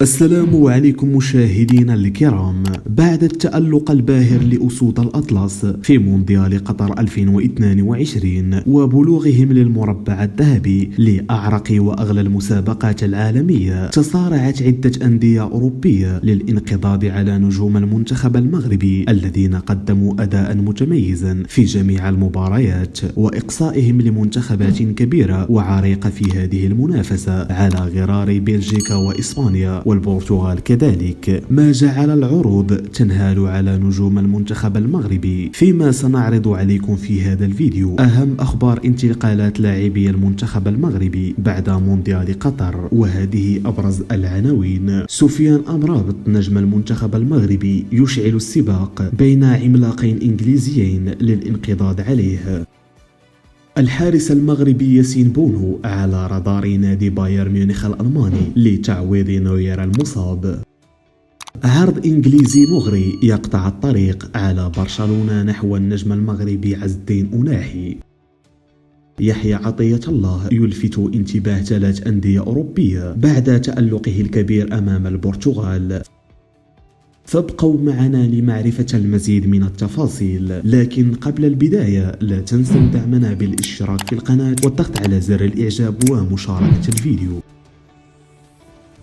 السلام عليكم مشاهدينا الكرام. بعد التألق الباهر لأسود الأطلس في مونديال قطر 2022 وبلوغهم للمربع الذهبي لأعرق وأغلى المسابقات العالمية، تصارعت عدة أندية أوروبية للانقضاض على نجوم المنتخب المغربي الذين قدموا أداء متميزا في جميع المباريات، وإقصائهم لمنتخبات كبيرة وعريقة في هذه المنافسة على غرار بلجيكا وإسبانيا والبرتغال كذلك، ما جعل العروض تنهال على نجوم المنتخب المغربي. فيما سنعرض عليكم في هذا الفيديو أهم أخبار انتقالات لاعبي المنتخب المغربي بعد مونديال قطر، وهذه أبرز العناوين. سفيان أمرابط نجم المنتخب المغربي يشعل السباق بين عملاقين إنجليزيين للانقضاض عليه. الحارس المغربي ياسين بونو على رادار نادي بايرن ميونخ الألماني لتعويض نوير المصاب. عرض إنجليزي مغري يقطع الطريق على برشلونة نحو النجم المغربي عز الدين أناحي. يحيى عطية الله يلفت انتباه 3 أندية أوروبية بعد تألقه الكبير أمام البرتغال. فابقوا معنا لمعرفة المزيد من التفاصيل، لكن قبل البداية لا تنسوا دعمنا بالاشتراك في القناة والضغط على زر الإعجاب ومشاركة الفيديو.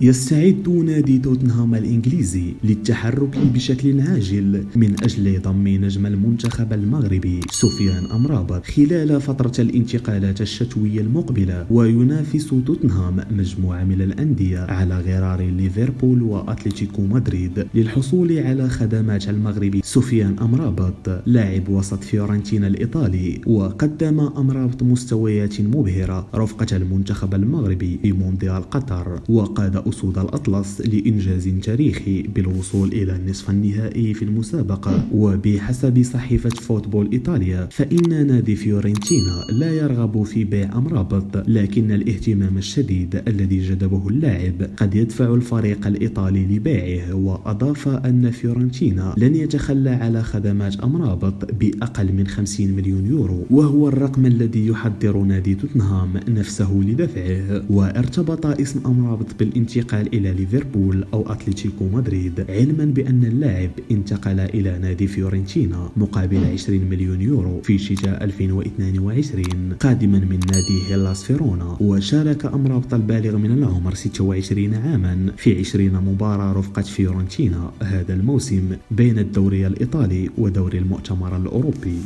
يستعد نادي توتنهام الإنجليزي للتحرك بشكل عاجل من أجل ضم نجم المنتخب المغربي سفيان أمرابط خلال فترة الانتقالات الشتوية المقبلة، وينافس توتنهام مجموعة من الأندية على غرار ليفربول وأتلتيكو مدريد للحصول على خدمات المغربي سفيان أمرابط لاعب وسط فيورنتينا الإيطالي. وقدم أمرابط مستويات مبهرة رفقة المنتخب المغربي في مونديال قطر، وقاد أسود الأطلس لإنجاز تاريخي بالوصول إلى النصف النهائي في المسابقة. وبحسب صحيفة فوتبول إيطاليا فإن نادي فيورنتينا لا يرغب في بيع أمرابط، لكن الاهتمام الشديد الذي جذبه اللاعب قد يدفع الفريق الإيطالي لبيعه. وأضاف أن فيورنتينا لن يتخلى على خدمات أمرابط بأقل من 50 مليون يورو، وهو الرقم الذي يحضر نادي توتنهام نفسه لدفعه. وارتبط اسم أمرابط بالانتقال إلى ليفربول أو أتلتيكو مدريد، علما بأن اللاعب انتقل إلى نادي فيورنتينا مقابل 20 مليون يورو في شتاء 2022 قادما من نادي هيلاس فيرونا. وشارك أمرابط البالغ من العمر 26 عاما في 20 مباراة رفقة فيورنتينا هذا الموسم بين الدوري الإيطالي ودوري المؤتمر الأوروبي.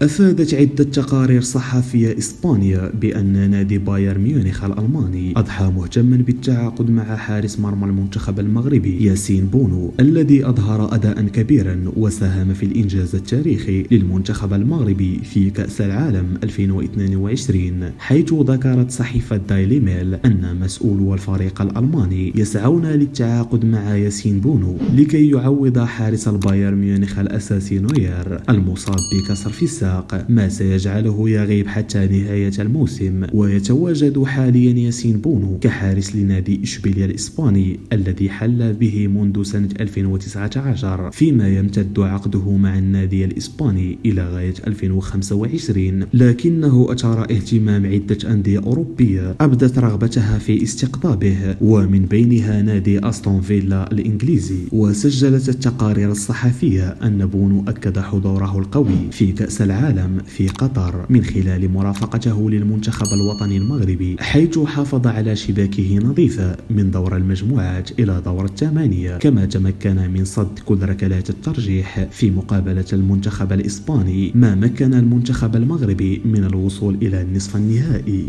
أفادت عدة تقارير صحفية إسبانيا بأن نادي بايرن ميونخ الألماني أضحى مهتما بالتعاقد مع حارس مرمى المنتخب المغربي ياسين بونو الذي أظهر أداء كبيرا وساهم في الإنجاز التاريخي للمنتخب المغربي في كأس العالم 2022، حيث ذكرت صحيفة دايلي ميل أن مسؤولو الفريق الألماني يسعون للتعاقد مع ياسين بونو لكي يعوض حارس البايرن ميونخ الأساسي نوير المصاب بكسر في الساق، ما سيجعله يغيب حتى نهاية الموسم. ويتواجد حاليا ياسين بونو كحارس لنادي إشبيليا الإسباني الذي حل به منذ سنة 2019، فيما يمتد عقده مع النادي الإسباني إلى غاية 2025. لكنه أثار اهتمام عدة أندية أوروبية أبدت رغبتها في استقطابه، ومن بينها نادي أستون فيلا الإنجليزي. وسجلت التقارير الصحفية أن بونو أكد حضوره القوي في كأس العالم في قطر من خلال مرافقته للمنتخب الوطني المغربي، حيث حافظ على شباكه نظيفة من دور المجموعات إلى دور الثمانية، كما تمكن من صد كل ركلات الترجيح في مقابلة المنتخب الإسباني، ما مكن المنتخب المغربي من الوصول إلى النصف النهائي.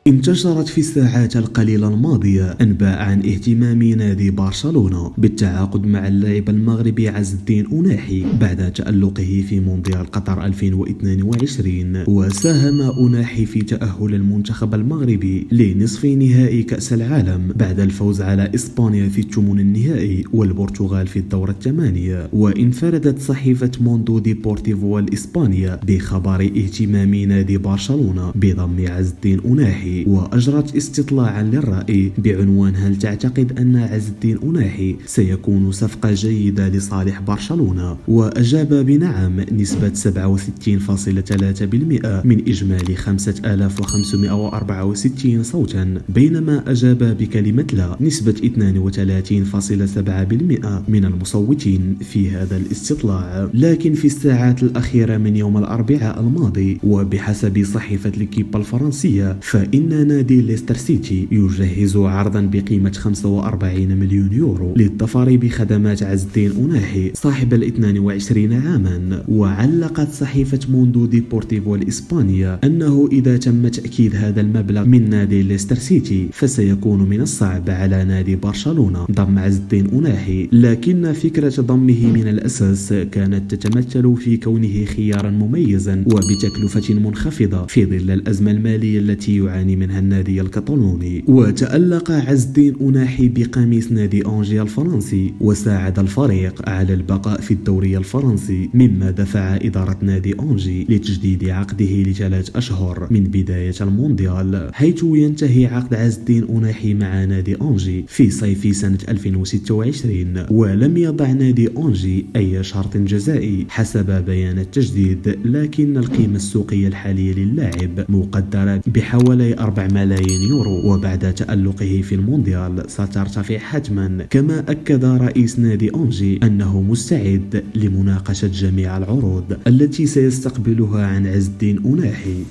انتشرت في الساعات القليلة الماضية أنباء عن اهتمام نادي برشلونة بالتعاقد مع اللاعب المغربي عز الدين أناحي بعد تألقه في مونديال قطر 2022. وساهم أناحي في تأهل المنتخب المغربي لنصف نهائي كأس العالم بعد الفوز على إسبانيا في الثمن النهائي والبرتغال في الدور الثمانية. وانفردت صحيفة موندو ديبورتيفو الإسبانية بخبر اهتمام نادي برشلونة بضم عز الدين أناحي أناحي، وأجرت استطلاعا للرأي بعنوان هل تعتقد أن عز الدين أناحي سيكون صفقة جيدة لصالح برشلونة؟ وأجاب بنعم نسبة 67.3% من إجمالي 5564 صوتا، بينما أجاب بكلمة لا نسبة 32.7% من المصوتين في هذا الاستطلاع. لكن في الساعات الأخيرة من يوم الأربعاء الماضي، وبحسب صحيفة ليكيب الفرنسية، فإن نادي ليستر سيتي يجهز عرضا بقيمة 45 مليون يورو للظفر بخدمات عز الدين أناحي صاحب 22 عاما. وعلقت صحيفة موندو ديبورتيفو الإسبانية أنه إذا تم تأكيد هذا المبلغ من نادي ليستر سيتي فسيكون من الصعب على نادي برشلونة ضم عز الدين أناحي، لكن فكرة ضمه من الأساس كانت تتمثل في كونه خيارا مميزا وبتكلفة منخفضة في ظل الأزمة المالية التي يعاني منها النادي الكتالوني. وتألق عز الدين أناحي بقميص نادي أنجي الفرنسي وساعد الفريق على البقاء في الدوري الفرنسي، مما دفع إدارة نادي أنجي لتجديد عقده ل3 أشهر من بداية المونديال، حيث ينتهي عقد عز الدين أناحي مع نادي أنجي في صيف سنة 2026. ولم يضع نادي أنجي أي شرط جزائي حسب بيان التجديد، لكن القيمة السوقية الحالية للاعب مقدرة بحوالي 4 ملايين يورو، وبعد تألقه في المونديال سترتفع حتما. كما أكد رئيس نادي أنجي أنه مستعد لمناقشة جميع العروض التي سيستقبلها عن عز الدين أناحي.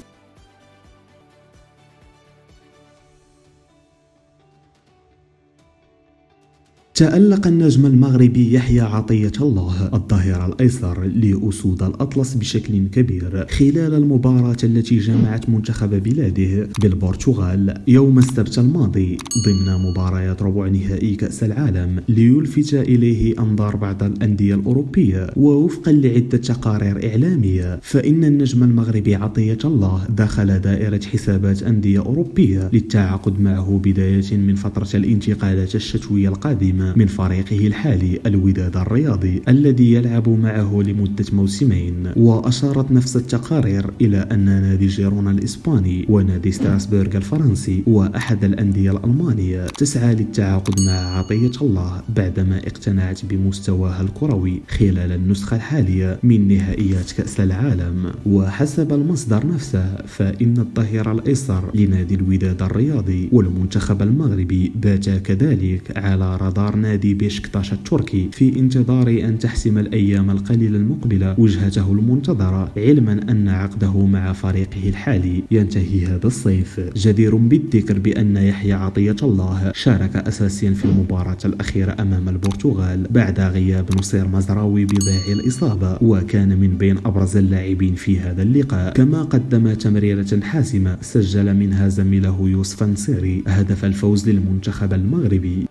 تألق النجم المغربي يحيى عطية الله الظهير الأيسر لأسود الأطلس بشكل كبير خلال المباراة التي جمعت منتخب بلاده بالبرتغال يوم السبت الماضي ضمن مباريات ربع نهائي كأس العالم، ليلفت إليه أنظار بعض الأندية الأوروبية. ووفقا لعدة تقارير إعلامية، فإن النجم المغربي عطية الله دخل دائرة حسابات أندية أوروبية للتعاقد معه بداية من فترة الانتقالات الشتوية القادمة من فريقه الحالي الوداد الرياضي الذي يلعب معه لمدة موسمين. وأشارت نفس التقارير إلى أن نادي جيرونا الإسباني ونادي ستراسبورغ الفرنسي وأحد الأندية الألمانية تسعى للتعاقد مع عطية الله بعدما اقتنعت بمستواها الكروي خلال النسخة الحالية من نهائيات كأس العالم. وحسب المصدر نفسه، فإن الظهير الأيسر لنادي الوداد الرياضي والمنتخب المغربي بات كذلك على رادار نادي بيشكتاش التركي في انتظار أن تحسم الأيام القليلة المقبلة وجهته المنتظرة، علما أن عقده مع فريقه الحالي ينتهي هذا الصيف. جدير بالذكر بأن يحيى عطية الله شارك أساسيا في المباراة الأخيرة أمام البرتغال بعد غياب نصير مزراوي بداعي الإصابة، وكان من بين أبرز اللاعبين في هذا اللقاء. كما قدم تمريرة حاسمة سجل منها زميله يوسف النصيري هدف الفوز للمنتخب المغربي.